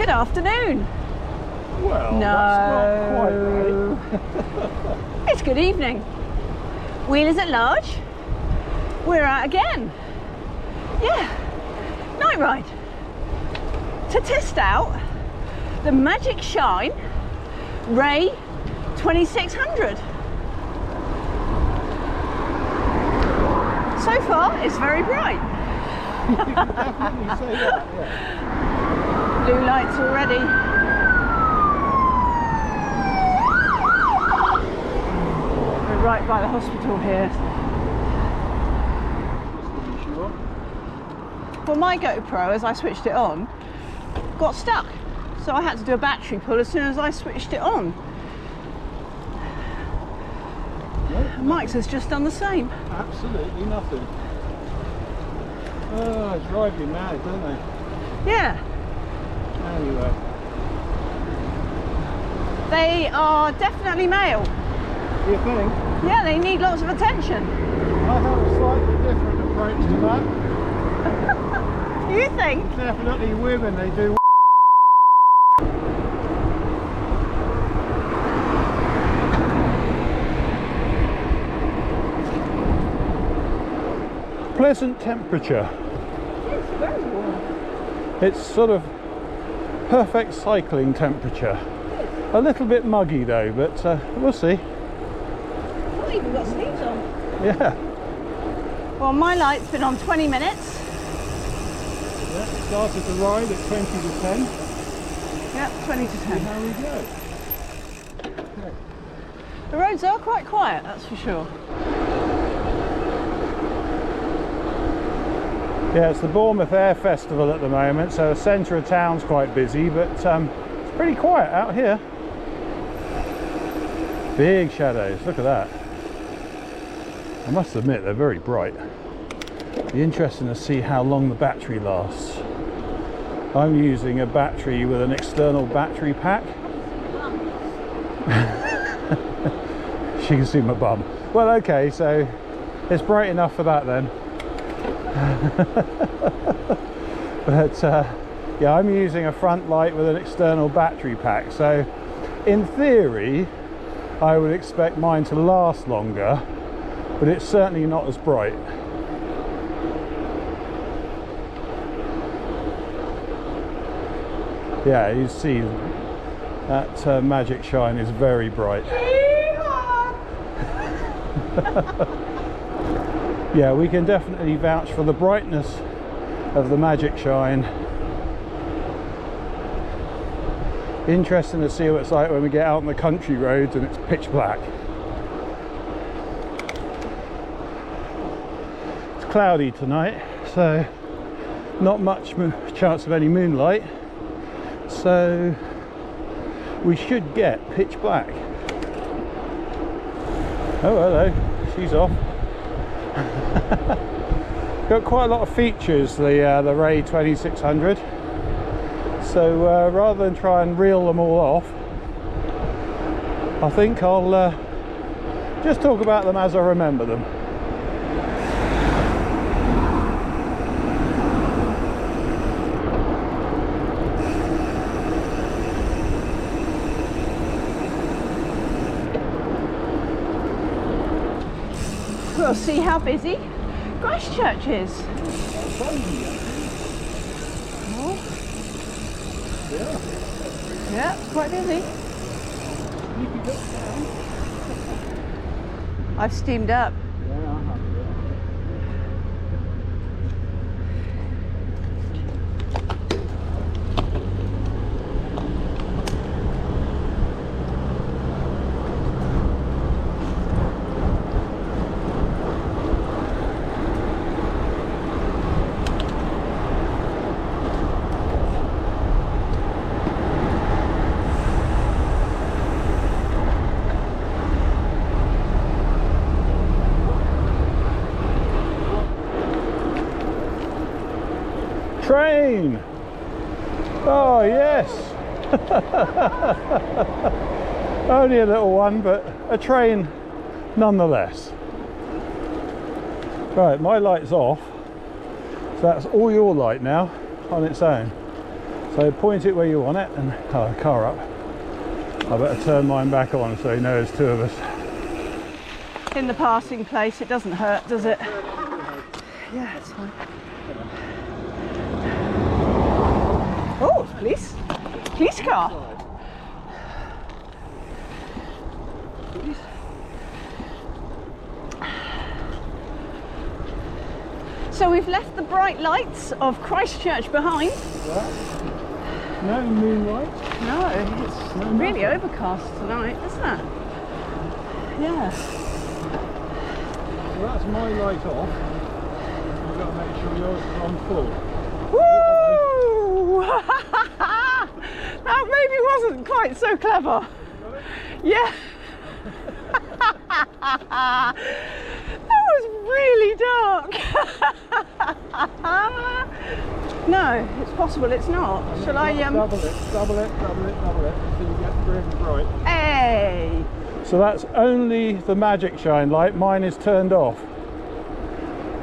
Good afternoon. Well, No. that's not quite right. It's good evening. Wheelers at large. We're out again. Yeah, night ride. To test out the MagicShine Ray 2600. So far, it's very bright. You can definitely say that, yeah. Blue lights already. We're right by the hospital here. Sure. Well, my GoPro, as I switched it on, got stuck. So I had to do a battery pull as soon as I switched it on. Mike's has just done the same. Absolutely nothing. Oh, drive you mad, don't they? Yeah. Anyway. They are definitely male. You think? Yeah, they need lots of attention. I have a slightly different approach to that. You think? Definitely women, they do. Pleasant temperature. It's very warm. It's sort of perfect cycling temperature. A little bit muggy though, but we'll see. Not even got sleeves on. Yeah. Well, my light's been on 20 minutes. Yeah, started the ride at 20 to 10. Yep, 20 to See 10. how we go. Okay. The roads are quite quiet, that's for sure. Yeah, it's the Bournemouth Air Festival at the moment, so the centre of town's quite busy, but it's pretty quiet out here. Big shadows, look at that. I must admit, they're very bright. Be interesting to see how long the battery lasts. I'm using a battery with an external battery pack. She can see my bum. Well, okay, so it's bright enough for that then. But yeah, I'm using a front light with an external battery pack, so in theory I would expect mine to last longer, but it's certainly not as bright. Yeah, you see that MagicShine is very bright. Yeah, we can definitely vouch for the brightness of the MagicShine. Interesting to see what it's like when we get out on the country roads and it's pitch black. It's cloudy tonight, so not much chance of any moonlight, so we should get pitch black. Oh, hello, she's off. Got quite a lot of features, the Ray 2600, so rather than try and reel them all off, I think I'll just talk about them as I remember them. We'll see how busy Christchurch is. Oh. Yeah, it's quite busy. I've steamed up. Train! Oh yes! Only a little one, but a train nonetheless. Right, my light's off, so that's all your light now on its own. So point it where you want it, and oh, car up. I better turn mine back on so you know there's two of us. In the passing place, it doesn't hurt, does it? Yeah, it's fine. Oh, it's police car. So we've left the bright lights of Christchurch behind. Yeah. No moonlight. No, it's really overcast tonight, isn't it? Yeah. So that's my light off. You've got to make sure yours is on full. Woo! That maybe wasn't quite so clever. Yeah. That was really dark. No, it's possible it's not. Shall I double it, double it, double it, double it until you get really bright. Hey! So that's only the MagicShine light. Mine is turned off.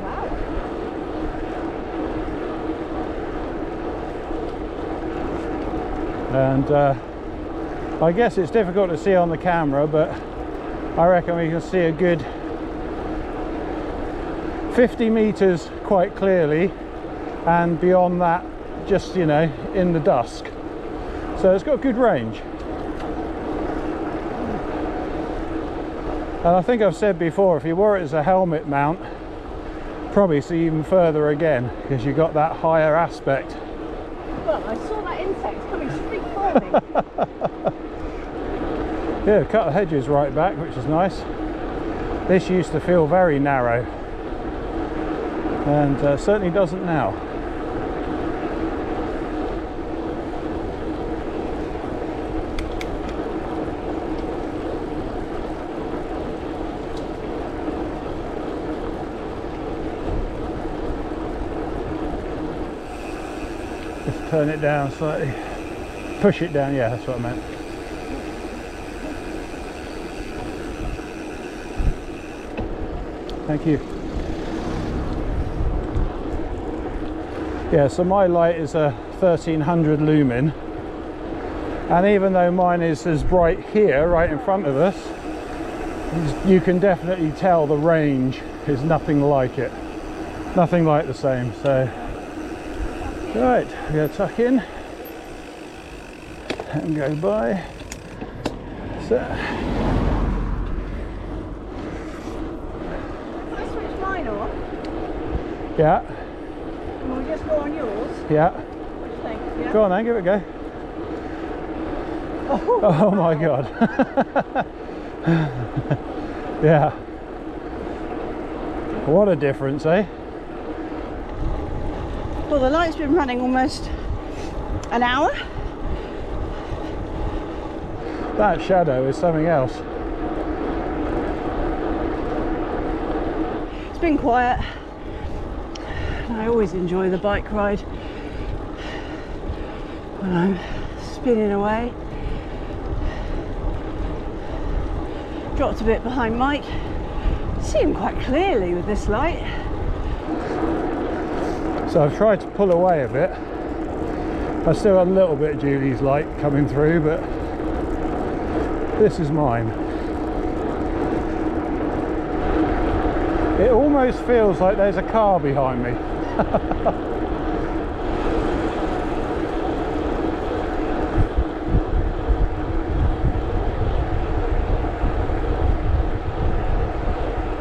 Wow. And I guess it's difficult to see on the camera, but I reckon we can see a good 50 meters quite clearly, and beyond that just, you know, in the dusk. So it's got good range. And I think I've said before, if you wore it as a helmet mount, probably see even further again, because you got that higher aspect. Well, I saw that insect coming straight for me. Yeah, cut the hedges right back, which is nice. This used to feel very narrow, and certainly doesn't now. Just turn it down slightly. Push it down, yeah, that's what I meant. Thank you. Yeah, so my light is a 1300 lumen, and even though mine is as bright here right in front of us, you can definitely tell the range is nothing like it. Nothing like the same. So right, we're going to tuck in and go by. So yeah. Will we just go on yours? Yeah. What do you think? Yeah? Go on then, give it a go. Oh my god. Yeah. What a difference, eh? Well, the light's been running almost an hour. That shadow is something else. It's been quiet. I always enjoy the bike ride when I'm spinning away. Dropped a bit behind Mike. See him quite clearly with this light. So I've tried to pull away a bit. I still got a little bit of Julie's light coming through, but this is mine. It almost feels like there's a car behind me.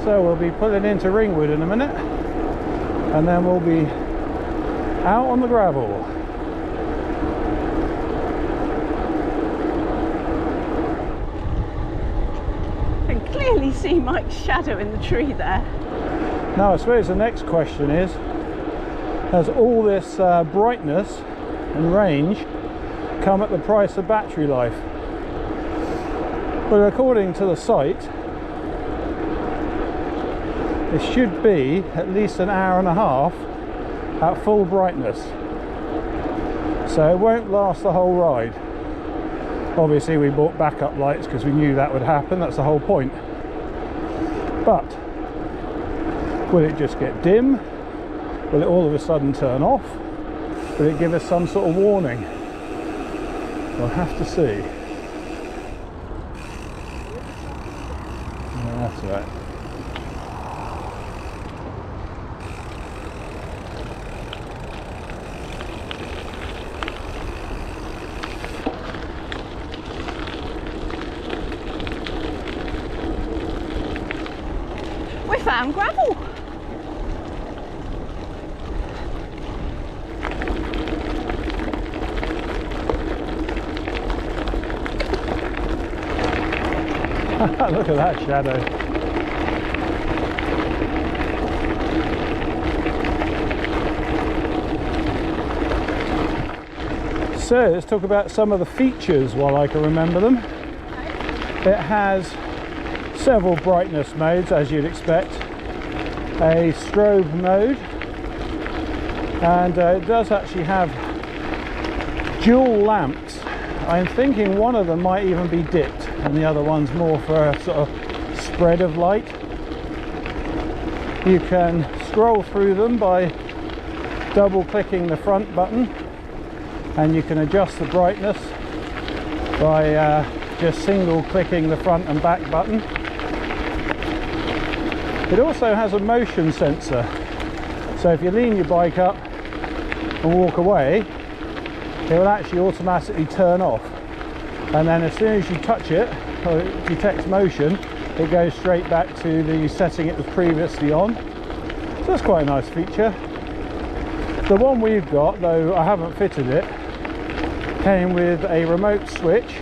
So we'll be pulling into Ringwood in a minute, and then we'll be out on the gravel. I can clearly see Mike's shadow in the tree there. Now I suppose the next question is, has all this brightness and range come at the price of battery life? Well, according to the site, it should be at least an hour and a half at full brightness, so it won't last the whole ride. Obviously we bought backup lights because we knew that would happen, that's the whole point. But will it just get dim? Will it all of a sudden turn off? Will it give us some sort of warning? We'll have to see. Yeah, that's right. We found gravel. Look at that shadow. So let's talk about some of the features while I can remember them. It has several brightness modes, as you'd expect, a strobe mode, and it does actually have dual lamps. I'm thinking one of them might even be dipped and the other one's more for a sort of spread of light. You can scroll through them by double clicking the front button, and you can adjust the brightness by just single clicking the front and back button. It also has a motion sensor, so if you lean your bike up and walk away, it will actually automatically turn off, and then as soon as you touch it or it detects motion, it goes straight back to the setting it was previously on. So that's quite a nice feature. The one we've got, though I haven't fitted it, came with a remote switch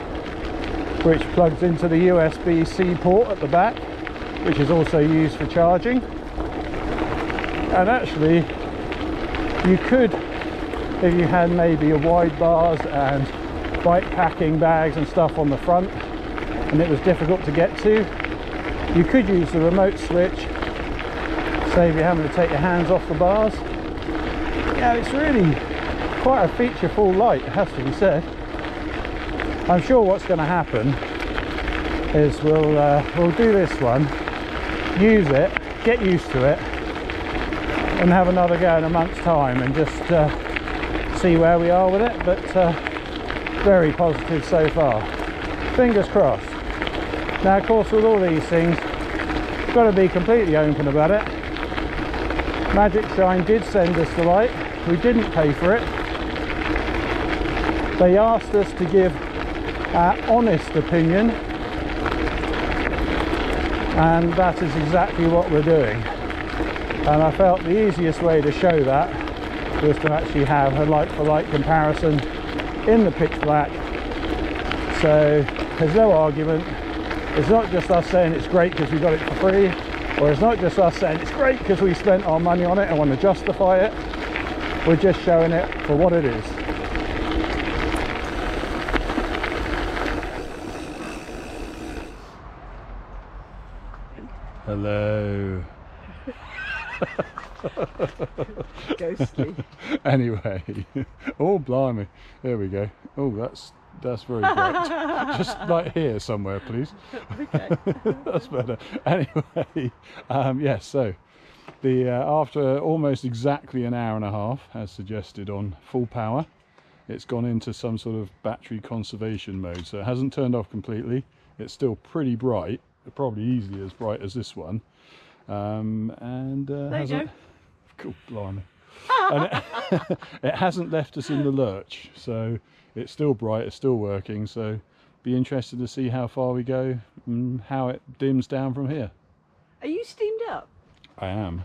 which plugs into the USB-C port at the back, which is also used for charging. And actually you could, if you had maybe a wide bars and bike packing bags and stuff on the front and it was difficult to get to, you could use the remote switch, save you having to take your hands off the bars. Yeah, it's really quite a featureful light, it has to be said. I'm sure what's going to happen is we'll do this one, use it, get used to it, and have another go in a month's time and just see where we are with it. But very positive so far, fingers crossed. Now of course with all these things, got to be completely open about it. MagicShine did send us the light, we didn't pay for it. They asked us to give our honest opinion, and that is exactly what we're doing. And I felt the easiest way to show that was to actually have a like-for-like comparison in the pitch black, so there's no argument. It's not just us saying it's great because we got it for free, or it's not just us saying it's great because we spent our money on it and want to justify it. We're just showing it for what it is. Hello. Ghostly. Anyway, oh blimey, there we go. Oh, that's very bright. Just like here somewhere, please. Okay. That's better. Anyway, yes, so the after almost exactly an hour and a half, as suggested on full power, it's gone into some sort of battery conservation mode, so it hasn't turned off completely. It's still pretty bright, probably easily as bright as this one, and There you go. Cool, blimey. And it hasn't left us in the lurch, so it's still bright, it's still working. So be interested to see how far we go and how it dims down from here. Are you steamed up? I am.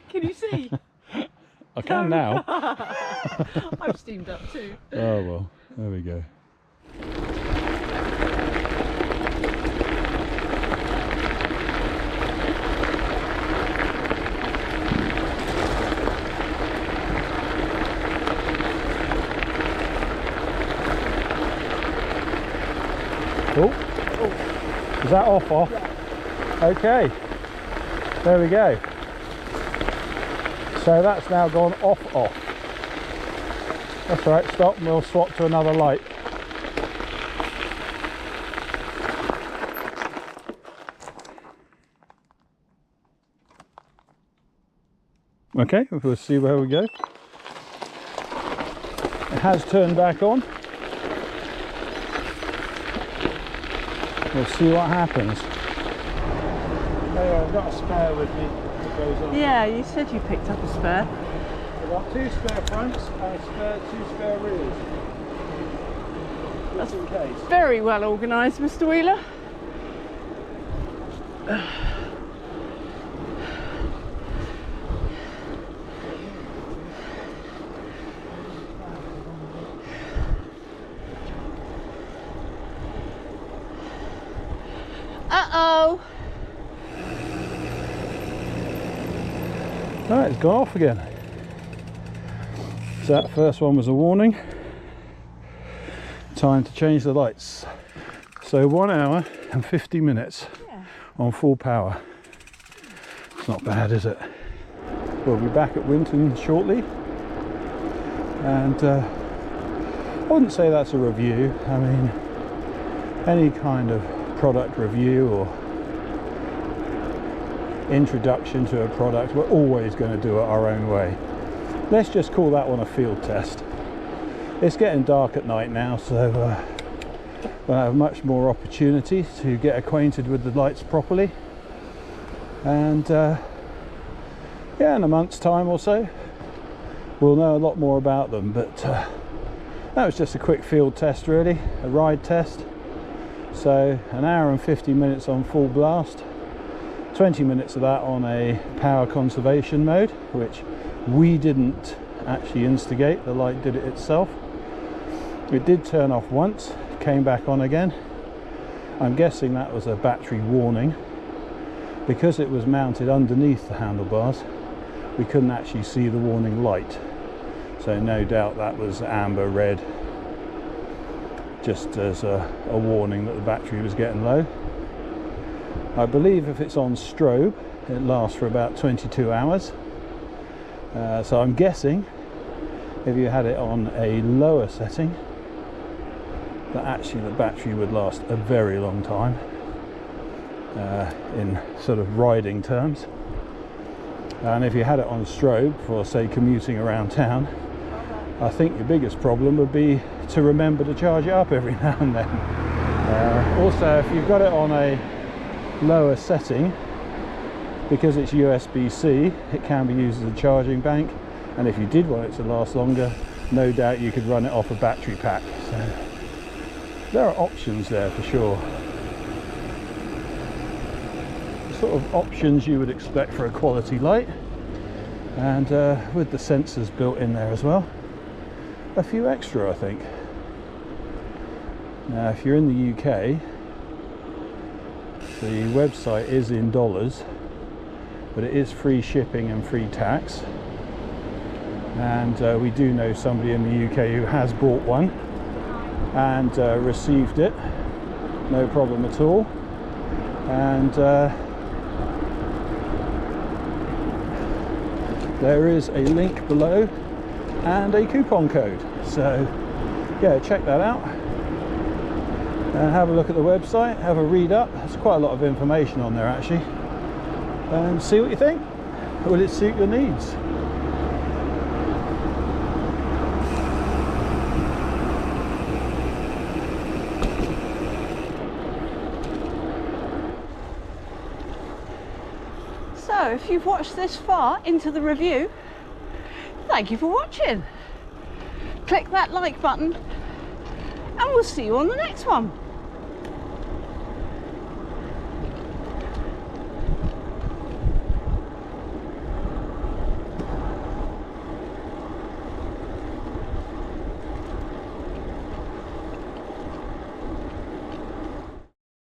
Can you see? I can now. I'm steamed up too. Oh well, there we go. Oh, is that off? Yeah. Okay, there we go. So that's now gone off. That's right, stop, and we'll swap to another light. Okay, we'll see where we go. It has turned back on. We'll see what happens. Anyway, I've got a spare with me that goes on. Yeah, you said you picked up a spare. I've got 2 spare fronts and 2 spare rears. Just in case. Very well organised, Mr. Wheeler. Uh-oh. Right, it's gone off again. So that first one was a warning. Time to change the lights. So 1 hour and 50 minutes on full power. It's not bad, is it? We'll be back at Winton shortly. And I wouldn't say that's a review. I mean, any kind of product review or introduction to a product, we're always going to do it our own way. Let's just call that one a field test. It's getting dark at night now, so we'll have much more opportunity to get acquainted with the lights properly, and yeah, in a month's time or so we'll know a lot more about them. But that was just a quick field test, really, a ride test. So 1 hour and 50 minutes on full blast, 20 minutes of that on a power conservation mode, which we didn't actually instigate, the light did it itself. It did turn off once, came back on again. I'm guessing that was a battery warning. Because it was mounted underneath the handlebars, we couldn't actually see the warning light, so no doubt that was amber red, just as a warning that the battery was getting low. I believe if it's on strobe, it lasts for about 22 hours. So I'm guessing if you had it on a lower setting, that actually the battery would last a very long time, in sort of riding terms. And if you had it on strobe for, say, commuting around town, I think your biggest problem would be to remember to charge it up every now and then. Also, if you've got it on a lower setting, because it's USB-C, it can be used as a charging bank, and if you did want it to last longer, no doubt you could run it off a battery pack. So there are options there for sure. The sort of options you would expect for a quality light, and with the sensors built in there as well, a few extra, I think. Now if you're in the UK, the website is in dollars, but it is free shipping and free tax, and we do know somebody in the UK who has bought one and received it, no problem at all. And there is a link below and a coupon code, so yeah, check that out and have a look at the website, have a read up. There's quite a lot of information on there actually, and see what you think. Will it suit your needs? So if you've watched this far into the review, thank you for watching. Click that like button and we'll see you on the next one.